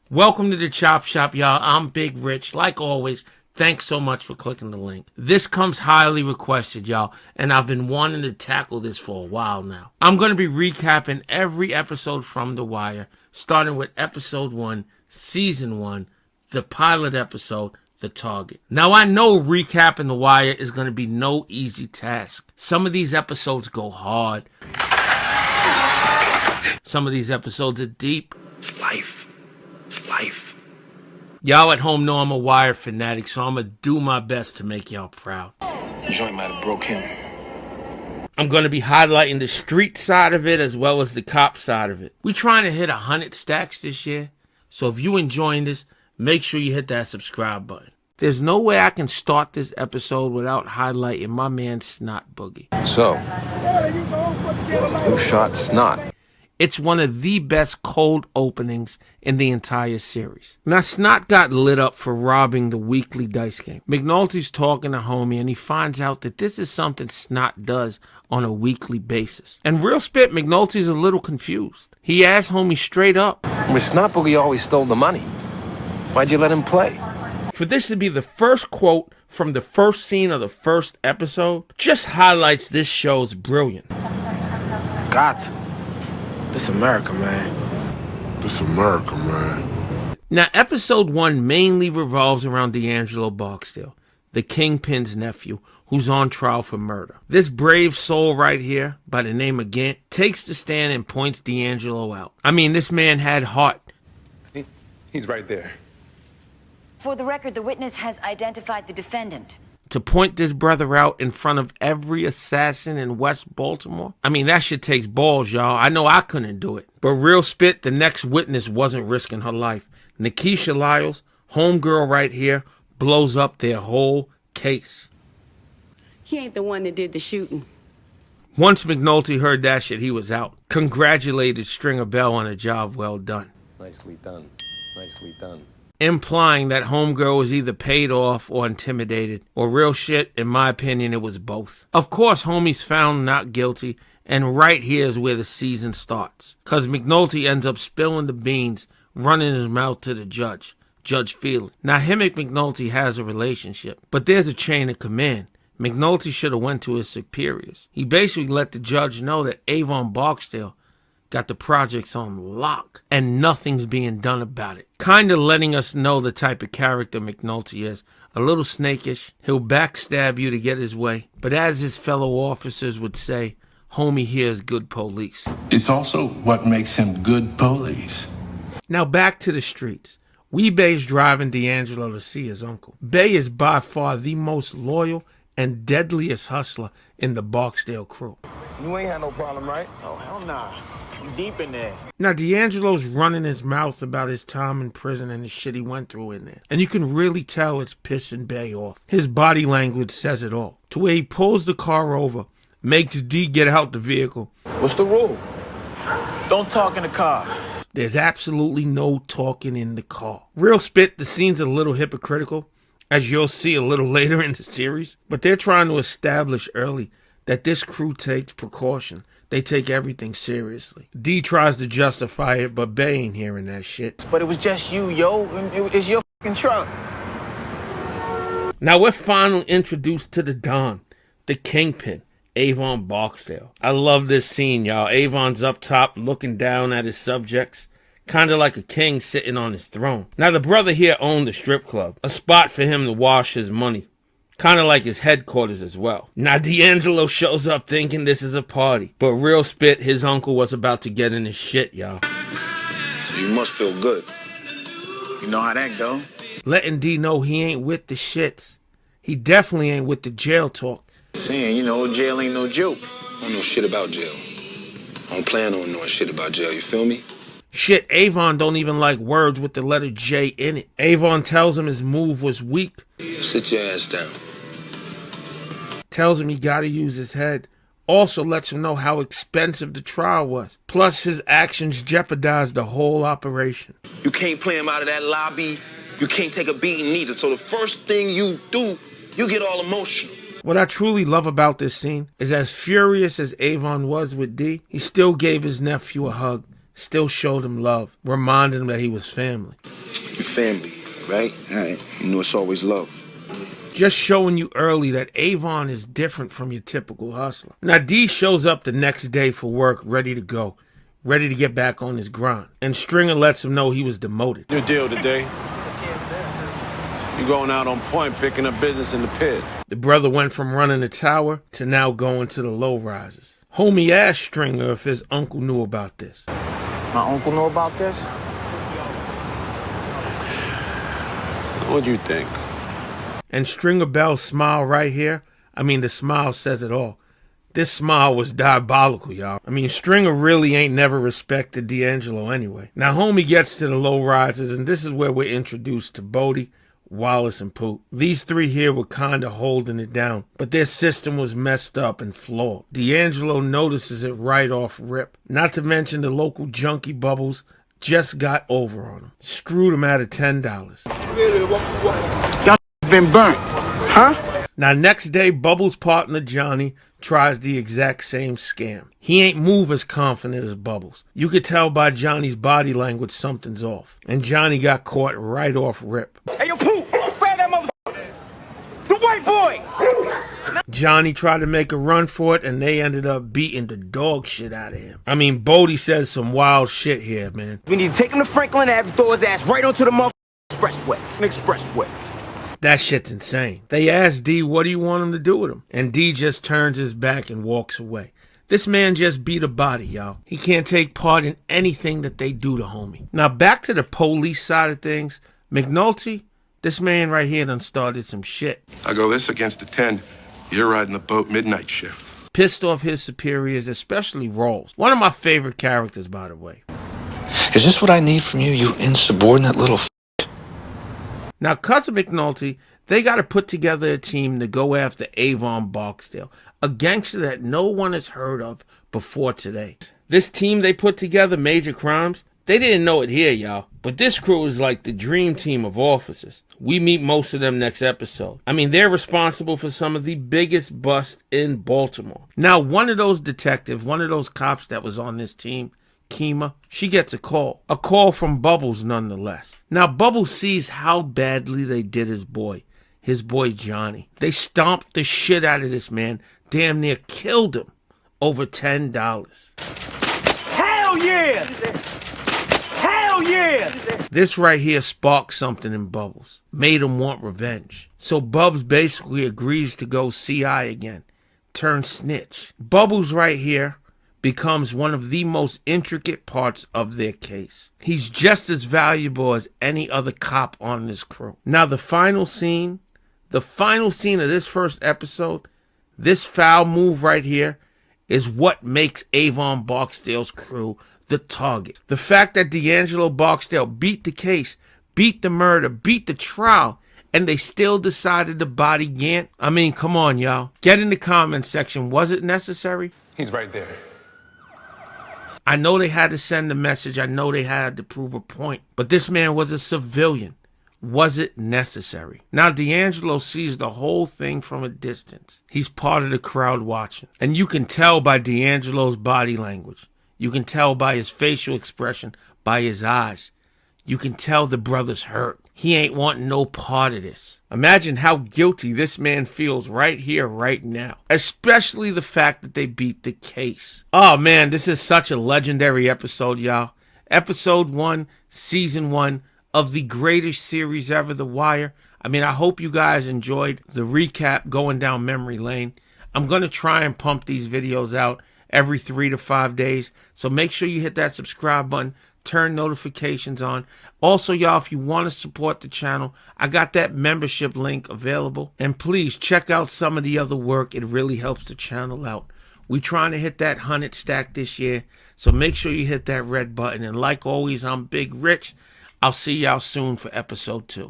Welcome to the Chop Shop, y'all. I'm Big Rich. Like always, thanks so much for clicking the link. This comes highly requested, y'all, and I've been wanting to tackle this for a while now. I'm going to be recapping every episode from The Wire, starting with episode 1, season 1, the pilot episode, The Target. Now, I know recapping The Wire is going to be no easy task. Some of these episodes go hard. Some of these episodes are deep. It's life. It's life. Y'all at home know I'm a Wire fanatic, so I'm going to do my best to make y'all proud. The joint might have broke him. I'm going to be highlighting the street side of it as well as the cop side of it. We're trying to hit 100 stacks this year, so if you're enjoying this, make sure you hit that subscribe button. There's no way I can start this episode without highlighting my man Snot Boogie. So, who shot Snot? It's one of the best cold openings in the entire series. Now, Snot got lit up for robbing the weekly dice game. McNulty's talking to Homie, and he finds out that this is something Snot does on a weekly basis. And real spit, McNulty's a little confused. He asks Homie straight up, Miss Snot Boogie always stole the money. Why'd you let him play? For this to be the first quote from the first scene of the first episode just highlights this show's brilliance. Got This America, man. This America, man. Now, episode 1 mainly revolves around D'Angelo Barksdale, the Kingpin's nephew, who's on trial for murder. This brave soul right here, by the name of Gant, takes the stand and points D'Angelo out. I mean, this man had heart. He's right there. For the record, the witness has identified the defendant. To point this brother out in front of every assassin in West Baltimore? I mean, that shit takes balls, y'all. I know I couldn't do it. But real spit, the next witness wasn't risking her life. Nikisha Lyles, homegirl right here, blows up their whole case. He ain't the one that did the shooting. Once McNulty heard that shit, he was out. Congratulated Stringer Bell on a job well done. Nicely done. Nicely done. Implying that homegirl was either paid off or intimidated, or real shit, in my opinion, it was both. Of course, homie's found not guilty, and right here is where the season starts. Cause McNulty ends up spilling the beans, running his mouth to the judge, Judge Feely. Now, him and McNulty has a relationship, but there's a chain of command. McNulty should have went to his superiors. He basically let the judge know that Avon Barksdale got the projects on lock, and nothing's being done about it. Kinda letting us know the type of character McNulty is. A little snakish, he'll backstab you to get his way, but as his fellow officers would say, homie here is good police. It's also what makes him good police. Now back to the streets. Weebay's driving D'Angelo to see his uncle. Bay is by far the most loyal and deadliest hustler in the Barksdale crew. You ain't had no problem, right? Oh, hell nah. You deep in there. Now, D'Angelo's running his mouth about his time in prison and the shit he went through in there. And you can really tell it's pissing Bay off. His body language says it all. To where he pulls the car over, makes D get out the vehicle. What's the rule? Don't talk in the car. There's absolutely no talking in the car. Real spit, the scene's a little hypocritical, as you'll see a little later in the series. But they're trying to establish early that this crew takes precaution. They take everything seriously. D tries to justify it, but Bay ain't hearing that shit. But it was just you, yo. It's your fucking truck. Now we're finally introduced to the Don, the Kingpin, Avon Barksdale. I love this scene, y'all. Avon's up top looking down at his subjects, kind of like a king sitting on his throne. Now the brother here owned a strip club, a spot for him to wash his money. Kind of like his headquarters as well. Now D'Angelo shows up thinking this is a party. But real spit, his uncle was about to get in his shit, y'all. So you must feel good. You know how that go. Letting D know he ain't with the shits. He definitely ain't with the jail talk. Saying, jail ain't no joke. I don't know shit about jail. I don't plan on knowing shit about jail, you feel me? Shit, Avon don't even like words with the letter J in it. Avon tells him his move was weak. Sit your ass down. Tells him he gotta use his head. Also lets him know how expensive the trial was. Plus his actions jeopardized the whole operation. You can't play him out of that lobby. You can't take a beating neither. So the first thing you do, you get all emotional. What I truly love about this scene is as furious as Avon was with D, he still gave his nephew a hug, still showed him love, reminding him that he was family. Your family, right? All right. You know it's always love. Just showing you early that Avon is different from your typical hustler. Now, D shows up the next day for work, ready to go, ready to get back on his grind. And Stringer lets him know he was demoted. New deal today. You going out on point, picking up business in the pit. The brother went from running the tower to now going to the low rises. Homie asked Stringer if his uncle knew about this. My uncle know about this? What'd you think? And Stringer Bell's smile right here, I mean, the smile says it all. This smile was diabolical, y'all. I mean, Stringer really ain't never respected D'Angelo anyway. Now, homie gets to the low rises, and this is where we're introduced to Bodie, Wallace, and Poot. These three here were kind of holding it down, but their system was messed up and flawed. D'Angelo notices it right off rip. Not to mention the local junkie Bubbles just got over on him. Screwed him out of $10. Y'all been burnt, huh? Now, next day, Bubbles' partner Johnny tries the exact same scam. He ain't move as confident as Bubbles. You could tell by Johnny's body language something's off. And Johnny got caught right off rip. Hey, yo, Pooh, grab that motherfucker. The white boy. Johnny tried to make a run for it, and they ended up beating the dog shit out of him. I mean, Bodie says some wild shit here, man. We need to take him to Franklin Ave and throw his ass right onto the motherfucking expressway. That shit's insane. They asked D, what do you want him to do with him? And D just turns his back and walks away. This man just beat a body, y'all. He can't take part in anything that they do to homie. Now, back to the police side of things. McNulty, this man right here done started some shit. I go this against a 10. You're riding the boat midnight shift. Pissed off his superiors, especially Rawls. One of my favorite characters, by the way. Is this what I need from you, you insubordinate little Now, Cousin McNulty, they got to put together a team to go after Avon Barksdale, a gangster that no one has heard of before today. This team they put together, Major Crimes, they didn't know it here, y'all. But this crew is like the dream team of officers. We meet most of them next episode. I mean, they're responsible for some of the biggest busts in Baltimore. Now, one of those detectives, one of those cops that was on this team, Kima, she gets a call from Bubbles nonetheless. Now, Bubbles sees how badly they did his boy Johnny. They stomped the shit out of this man, damn near killed him, over $10. Hell yeah! Hell yeah! This right here sparked something in Bubbles, made him want revenge. So Bubs basically agrees to go CI again, turn snitch. Bubbles right here becomes one of the most intricate parts of their case. He's just as valuable as any other cop on this crew. Now, the final scene of this first episode, this foul move right here, is what makes Avon Barksdale's crew the target. The fact that D'Angelo Barksdale beat the case, beat the murder, beat the trial, and they still decided to body Gant. I mean, come on, y'all. Get in the comment section. Was it necessary? He's right there. I know they had to send a message. I know they had to prove a point. But this man was a civilian. Was it necessary? Now, D'Angelo sees the whole thing from a distance. He's part of the crowd watching. And you can tell by D'Angelo's body language. You can tell by his facial expression, by his eyes. You can tell the brother's hurt. He ain't wanting no part of this. Imagine how guilty this man feels right here, right now. Especially the fact that they beat the case. Oh man, this is such a legendary episode, y'all. Episode 1, Season 1 of the greatest series ever, The Wire. I mean, I hope you guys enjoyed the recap going down memory lane. I'm going to try and pump these videos out every 3 to 5 days. So make sure you hit that subscribe button. Turn notifications on. Also, y'all, if you want to support the channel, I got that membership link available. And please check out some of the other work. It really helps the channel out. We're trying to hit that 100 stack this year. So make sure you hit that red button. And like always, I'm Big Rich. I'll see y'all soon for episode 2.